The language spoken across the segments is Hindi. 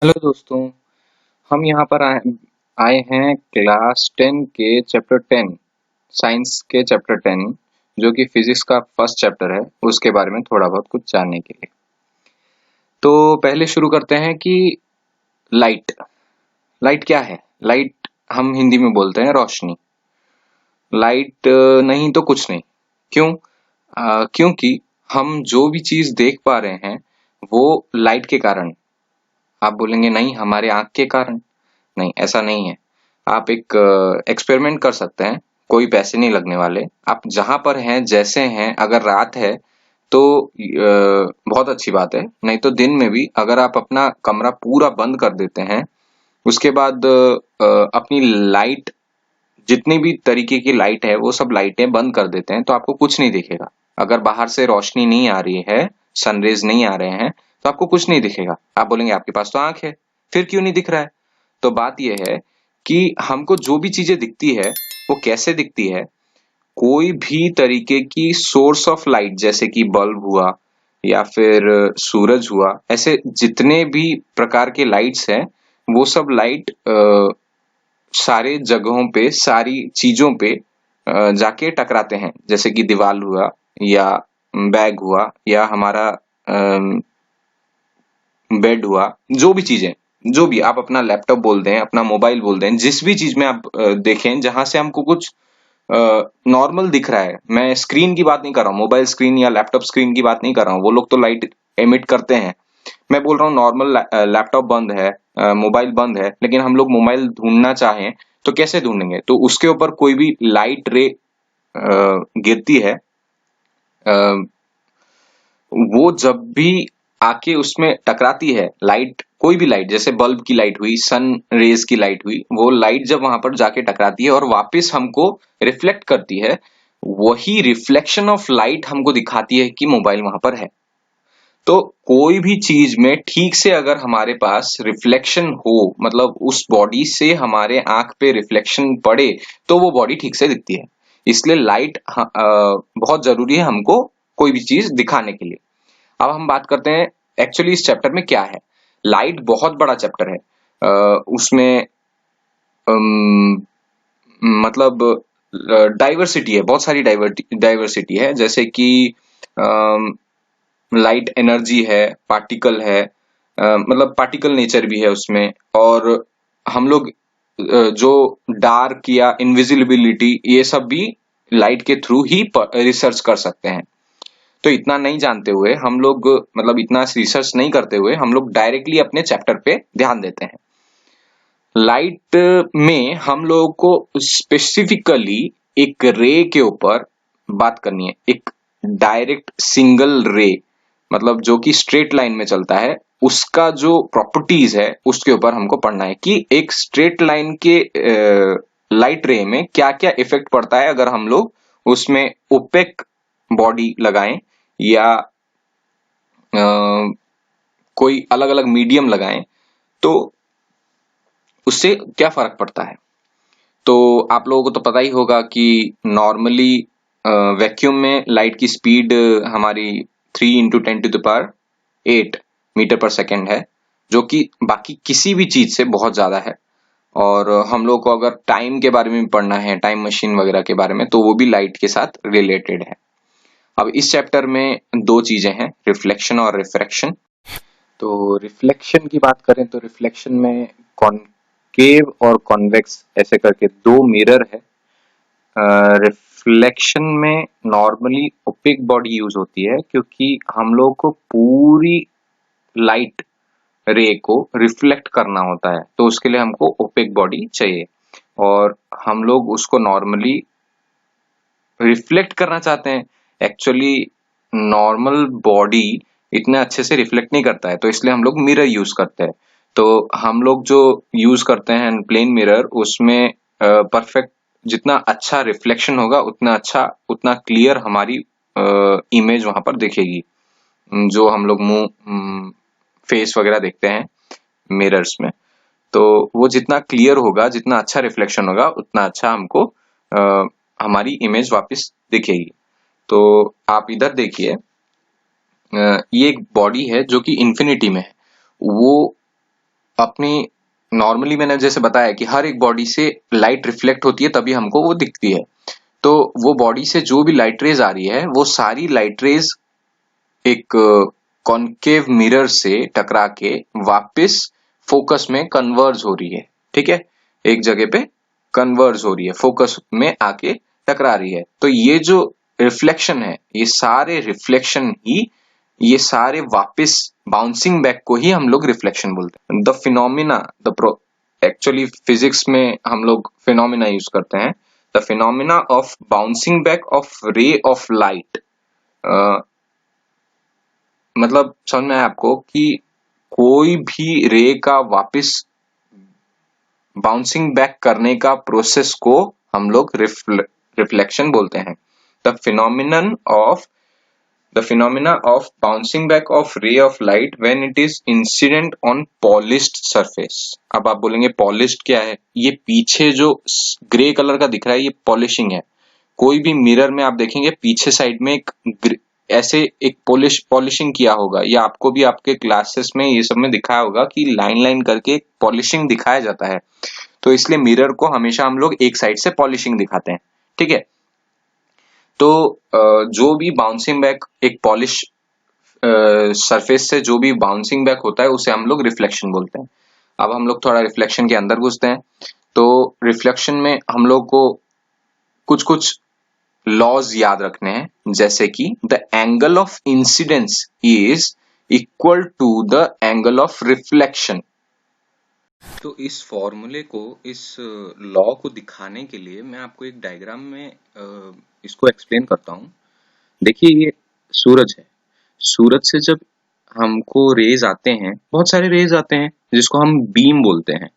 हेलो दोस्तों। हम यहाँ पर आए हैं क्लास 10 के चैप्टर 10 साइंस के चैप्टर 10 जो कि फिजिक्स का फर्स्ट चैप्टर है उसके बारे में थोड़ा बहुत कुछ जानने के लिए। तो पहले शुरू करते हैं कि लाइट लाइट क्या है। लाइट हम हिंदी में बोलते हैं रोशनी। लाइट नहीं तो कुछ नहीं। क्यों? क्योंकि हम जो भी चीज देख पा रहे हैं वो लाइट के कारण। आप बोलेंगे नहीं हमारे आंख के कारण। नहीं, ऐसा नहीं है। आप एक एक्सपेरिमेंट कर सकते हैं। कोई पैसे नहीं लगने वाले। आप जहां पर हैं जैसे हैं, अगर रात है तो बहुत अच्छी बात है। नहीं तो दिन में भी अगर आप अपना कमरा पूरा बंद कर देते हैं, उसके बाद अपनी लाइट, जितनी भी तरीके की लाइट है वो सब लाइटें बंद कर देते हैं तो आपको कुछ नहीं दिखेगा। अगर बाहर से रोशनी नहीं आ रही है, सनरेज नहीं आ रहे हैं, तो आपको कुछ नहीं दिखेगा। आप बोलेंगे आपके पास तो आंख है, फिर क्यों नहीं दिख रहा है? तो बात यह है कि हमको जो भी चीजें दिखती है वो कैसे दिखती है। कोई भी तरीके की सोर्स ऑफ लाइट, जैसे कि बल्ब हुआ या फिर सूरज हुआ, ऐसे जितने भी प्रकार के लाइट्स हैं वो सब लाइट सारे जगहों पे, सारी चीजों पे जाके टकराते हैं। जैसे कि दीवार हुआ या बैग हुआ या हमारा बेड हुआ, जो भी चीजें, जो भी आप अपना लैपटॉप बोल दें, अपना मोबाइल बोल दें, जिस भी चीज में आप देखें जहां से हमको कुछ नॉर्मल दिख रहा है। मैं स्क्रीन की बात नहीं कर रहा हूँ, मोबाइल स्क्रीन या लैपटॉप स्क्रीन की बात नहीं कर रहा हूँ, वो लोग तो लाइट एमिट करते हैं। मैं बोल रहा हूँ नॉर्मल लैपटॉप बंद है, मोबाइल बंद है, लेकिन हम लोग मोबाइल ढूंढना चाहें तो कैसे ढूंढेंगे? तो उसके ऊपर कोई भी लाइट रे गिरती है, अ, वो जब भी आके उसमें टकराती है, लाइट, कोई भी लाइट, जैसे बल्ब की लाइट हुई, सन रेज की लाइट हुई, वो लाइट जब वहां पर जाके टकराती है और वापस हमको रिफ्लेक्ट करती है, वही रिफ्लेक्शन ऑफ लाइट हमको दिखाती है कि मोबाइल वहां पर है। तो कोई भी चीज में ठीक से अगर हमारे पास रिफ्लेक्शन हो, मतलब उस बॉडी से हमारे आंख पे रिफ्लेक्शन पड़े, तो वो बॉडी ठीक से दिखती है। इसलिए लाइट बहुत जरूरी है हमको कोई भी चीज दिखाने के लिए। अब हम बात करते हैं एक्चुअली इस चैप्टर में क्या है। लाइट बहुत बड़ा चैप्टर है। उसमें अम, मतलब डाइवर्सिटी है, बहुत सारी डाइवर्सिटी है। जैसे कि लाइट एनर्जी है, पार्टिकल है, मतलब पार्टिकल नेचर भी है उसमें। और हम लोग जो डार्क या इनविजिबिलिटी, ये सब भी लाइट के थ्रू ही रिसर्च कर सकते हैं। तो इतना नहीं जानते हुए हम लोग, मतलब इतना रिसर्च नहीं करते हुए हम लोग डायरेक्टली अपने चैप्टर पे ध्यान देते हैं। लाइट में हम लोगों को स्पेसिफिकली एक रे के ऊपर बात करनी है। एक डायरेक्ट सिंगल रे, मतलब जो कि स्ट्रेट लाइन में चलता है, उसका जो प्रॉपर्टीज है उसके ऊपर हमको पढ़ना है कि एक स्ट्रेट लाइन के लाइट रे में क्या क्या इफेक्ट पड़ता है अगर हम लोग उसमें ओपेक बॉडी लगाएं या कोई अलग अलग मीडियम लगाएं, तो उससे क्या फर्क पड़ता है। तो आप लोगों को तो पता ही होगा कि नॉर्मली वैक्यूम में लाइट की स्पीड हमारी 3 × 10⁸ मीटर पर सेकेंड है, जो कि बाकी किसी भी चीज से बहुत ज्यादा है। और हम लोग को अगर टाइम के बारे में पढ़ना है, टाइम मशीन वगैरह के बारे में, तो वो भी लाइट के साथ रिलेटेड है। अब इस चैप्टर में दो चीजें हैं, रिफ्लेक्शन और रिफ्रैक्शन। तो रिफ्लेक्शन की बात करें तो रिफ्लेक्शन में कॉनकेव और कॉन्वेक्स ऐसे करके दो मिरर है। रिफ्लेक्शन में नॉर्मली ओपेक बॉडी यूज होती है क्योंकि हम लोग को पूरी लाइट रे को रिफ्लेक्ट करना होता है, तो उसके लिए हमको ओपेक बॉडी चाहिए। और हम लोग उसको नॉर्मली रिफ्लेक्ट करना चाहते हैं। एक्चुअली नॉर्मल बॉडी इतने अच्छे से रिफ्लेक्ट नहीं करता है, तो इसलिए हम लोग मिरर यूज करते हैं। तो हम लोग जो यूज करते हैं प्लेन मिरर, उसमें परफेक्ट, जितना अच्छा रिफ्लेक्शन होगा उतना अच्छा, उतना क्लियर हमारी इमेज वहां पर दिखेगी। जो हम लोग मुंह, फेस वगैरह देखते हैं मिरर्स में, तो वो जितना क्लियर होगा, जितना अच्छा रिफ्लेक्शन होगा, उतना अच्छा हमको हमारी इमेज वापस दिखेगी। तो आप इधर देखिए, ये एक बॉडी है जो कि इंफिनिटी में है। वो अपनी नॉर्मली मैंने जैसे बताया कि हर एक बॉडी से लाइट रिफ्लेक्ट होती है तभी हमको वो दिखती है। तो वो बॉडी से जो भी लाइट रेज आ रही है वो सारी लाइट रेज एक कॉन्केव मिरर से टकरा के वापस फोकस में कन्वर्ज हो रही है। ठीक है, एक जगह पे कन्वर्ज हो रही है, फोकस में आके टकरा रही है। तो ये जो रिफ्लेक्शन है, ये सारे रिफ्लेक्शन ही, ये सारे वापस बाउंसिंग बैक को ही हम लोग रिफ्लेक्शन बोलते हैं। द फिनोमिना एक्चुअली फिजिक्स में हम लोग फिनोमिना यूज करते हैं। The phenomena of bouncing back of ray of light, मतलब समझ में आया आपको कि कोई भी रे का वापस बाउंसिंग बैक करने का प्रोसेस को हम लोग रिफ्लेक्शन बोलते हैं। The phenomenon of The phenomena of bouncing back of ray of light when it is incident on polished surface। अब आप बोलेंगे polished क्या है? ये पीछे जो ग्रे कलर का दिख रहा है ये पॉलिशिंग है। कोई भी मिरर में आप देखेंगे पीछे साइड में एक ऐसे एक पॉलिशिंग किया होगा, या आपको भी आपके क्लासेस में ये सब में दिखाया होगा कि लाइन लाइन करके पॉलिशिंग दिखाया जाता है। तो इसलिए मिरर को हमेशा हम लोग एक साइड से पॉलिशिंग दिखाते हैं। ठीक है, तो जो भी बाउंसिंग बैक एक पॉलिश सरफेस से जो भी बाउंसिंग बैक होता है उसे हम लोग रिफ्लेक्शन बोलते हैं। अब हम लोग थोड़ा रिफ्लेक्शन के अंदर घुसते हैं। तो रिफ्लेक्शन में हम लोग को कुछ कुछ लॉज याद रखने हैं, जैसे कि the angle of incidence is equal to the angle of reflection. तो इस फॉर्मूले को, इस लॉ को दिखाने के लिए मैं आपको एक डायग्राम में इसको एक्सप्लेन करता हूँ। देखिए ये सूरज है, सूरज से जब हमको रेज आते हैं, बहुत सारे रेज आते हैं जिसको हम बीम बोलते हैं,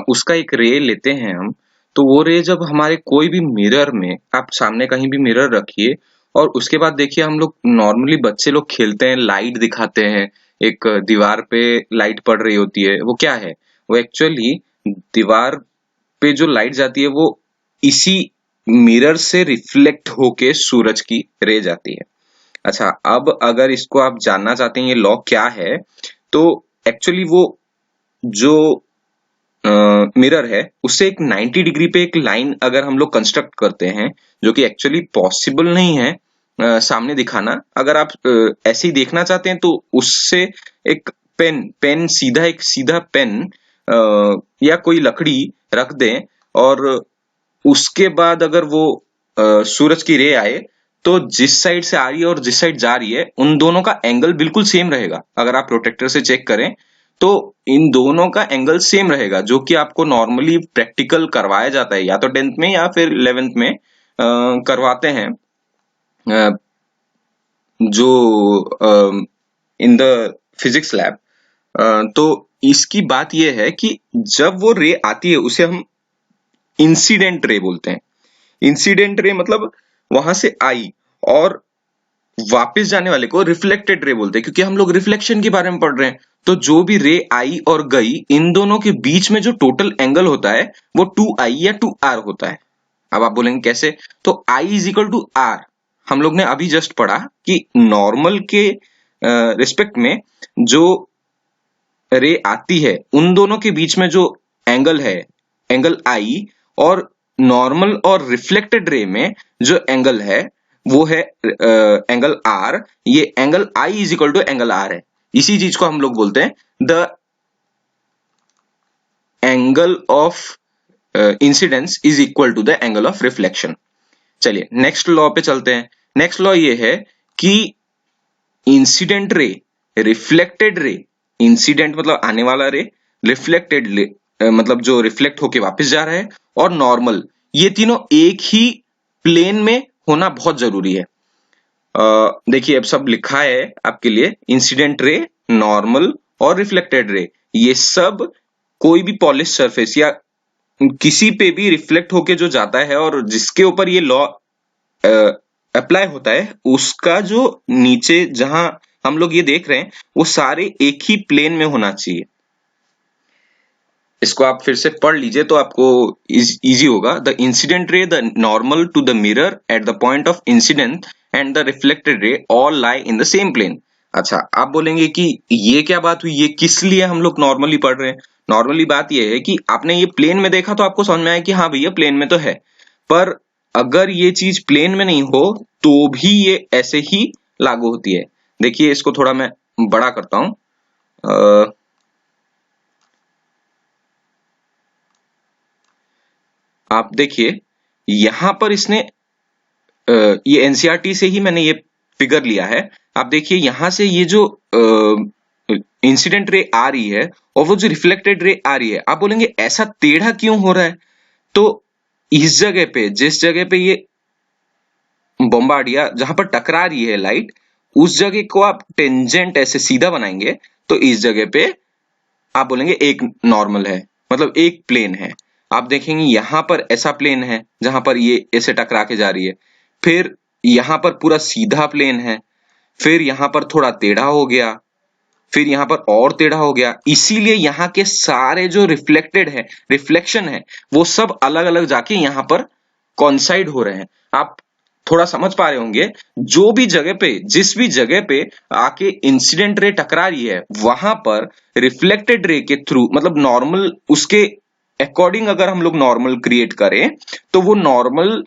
उसका एक रे लेते हैं हम। तो वो रे जब हमारे कोई भी मिरर में, आप सामने कहीं भी मिरर रखिए और उसके बाद देखिए हम लोग नॉर्मली बच्चे लोग खेलते हैं, लाइट दिखाते हैं, एक दीवार पे लाइट पड़ रही होती है, वो क्या है? वो एक्चुअली दीवार पे जो लाइट जाती है वो इसी मिरर से रिफ्लेक्ट होके सूरज की रे जाती है। अच्छा, अब अगर इसको आप जानना चाहते हैं ये लॉ क्या है, तो एक्चुअली वो जो मिरर है उससे एक 90 डिग्री पे एक लाइन अगर हम लोग कंस्ट्रक्ट करते हैं, जो कि एक्चुअली पॉसिबल नहीं है सामने दिखाना। अगर आप ऐसे ही देखना चाहते हैं तो उससे एक पेन सीधा, एक सीधा पेन या कोई लकड़ी रख दें और उसके बाद अगर वो सूरज की रे आए तो जिस साइड से आ रही है और जिस साइड जा रही है उन दोनों का एंगल बिल्कुल सेम रहेगा। अगर आप प्रोटेक्टर से चेक करें तो इन दोनों का एंगल सेम रहेगा, जो कि आपको नॉर्मली प्रैक्टिकल करवाया जाता है, या तो 10th में या फिर 11th में करवाते हैं, जो इन द फिजिक्स लैब। तो इसकी बात यह है कि जब वो रे आती है उसे हम इंसिडेंट रे बोलते हैं। इंसिडेंट रे मतलब वहां से आई और वापस जाने वाले को रिफ्लेक्टेड रे बोलते हैं, क्योंकि हम लोग रिफ्लेक्शन के बारे में पढ़ रहे हैं। तो जो भी रे आई और गई, इन दोनों के बीच में जो टोटल एंगल होता है वो 2i या 2r होता है। अब आप बोलेंगे कैसे? तो i is equal to r, हम लोग ने अभी जस्ट पढ़ा कि नॉर्मल के रिस्पेक्ट में जो रे आती है उन दोनों के बीच में जो एंगल है, एंगल i, और नॉर्मल और रिफ्लेक्टेड रे में जो एंगल है वो है एंगल r। ये angle i is equal to angle r है। इसी चीज को हम लोग बोलते हैं the angle of incidence is equal to the angle of reflection. चलिए नेक्स्ट लॉ पे चलते हैं। नेक्स्ट लॉ ये है कि incident ray, reflected ray, incident मतलब आने वाला रे, रिफ्लेक्टेड रे मतलब जो रिफ्लेक्ट होके वापस जा रहा है, और नॉर्मल, ये तीनों एक ही प्लेन में होना बहुत जरूरी है। देखिए अब सब लिखा है आपके लिए, इंसिडेंट रे, नॉर्मल और रिफ्लेक्टेड रे, ये सब कोई भी पॉलिश सरफेस या किसी पे भी रिफ्लेक्ट होके जो जाता है और जिसके ऊपर ये लॉ अप्लाई होता है, उसका जो नीचे जहां हम लोग ये देख रहे हैं वो सारे एक ही प्लेन में होना चाहिए। इसको आप फिर से पढ़ लीजिए तो आपको इजी होगा। The incident ray, the normal to the mirror at the point of incident and the reflected ray all lie in the same plane. अच्छा, आप बोलेंगे कि ये क्या बात हुई, ये किस लिए हम लोग नॉर्मली पढ़ रहे हैं। नॉर्मली बात ये है कि आपने ये प्लेन में देखा तो आपको समझ में आया कि हाँ भैया प्लेन में तो है, पर अगर ये चीज प्लेन में नहीं हो तो भी ये ऐसे ही लागू होती है। देखिए इसको थोड़ा मैं बड़ा करता हूं। आप देखिए यहां पर इसने ये एनसीईआरटी से ही मैंने ये फिगर लिया है। आप देखिए यहां से ये जो इंसिडेंट रे आ रही है और वो जो रिफ्लेक्टेड रे आ रही है, आप बोलेंगे ऐसा टेढ़ा क्यों हो रहा है। तो इस जगह पे, जिस जगह पे ये बॉम्बार्डिया जहां पर टकरा रही है लाइट, उस जगह को आप टेंजेंट ऐसे सीधा बनाएंगे तो इस जगह पे आप बोलेंगे एक नॉर्मल है, मतलब एक प्लेन है। आप देखेंगे यहां पर ऐसा प्लेन है जहां पर ये ऐसे टकरा के जा रही है, फिर यहां पर पूरा सीधा प्लेन है, फिर यहां पर थोड़ा टेढ़ा हो गया, फिर यहां पर और टेढ़ा हो गया। इसीलिए यहां के सारे जो रिफ्लेक्टेड है, रिफ्लेक्शन है, वो सब अलग अलग जाके यहां पर कॉन्साइड हो रहे हैं। आप थोड़ा समझ पा रहे होंगे, जो भी जगह पे, जिस भी जगह पे आके इंसिडेंट रे टकरा रही है वहां पर रिफ्लेक्टेड रे के थ्रू, मतलब नॉर्मल उसके अकॉर्डिंग अगर हम लोग नॉर्मल क्रिएट करें तो वो नॉर्मल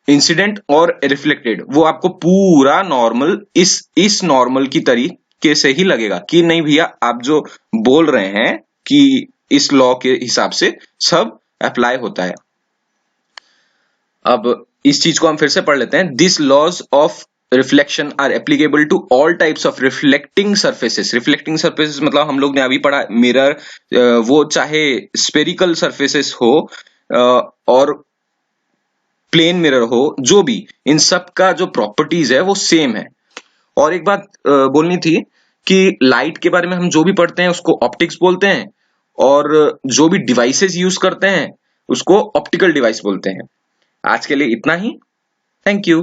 इंसिडेंट और रिफ्लेक्टेड वो आपको पूरा नॉर्मल इस नॉर्मल की तरीके से ही लगेगा कि नहीं भैया आप जो बोल रहे हैं कि इस लॉ के हिसाब से सब अप्लाई होता है। अब इस चीज को हम फिर से पढ़ लेते हैं। This laws of reflection are applicable to all types of reflecting surfaces. Reflecting surfaces मतलब हम लोग ने अभी पढ़ा मिरर, वो चाहे स्पेरिकल सर्फेसेस हो और प्लेन मिरर हो, जो भी, इन सब का जो प्रॉपर्टीज है वो सेम है। और एक बात बोलनी थी कि लाइट के बारे में हम जो भी पढ़ते हैं उसको ऑप्टिक्स बोलते हैं, और जो भी डिवाइसेस यूज करते हैं उसको ऑप्टिकल डिवाइस बोलते हैं। आज के लिए इतना ही। Thank you.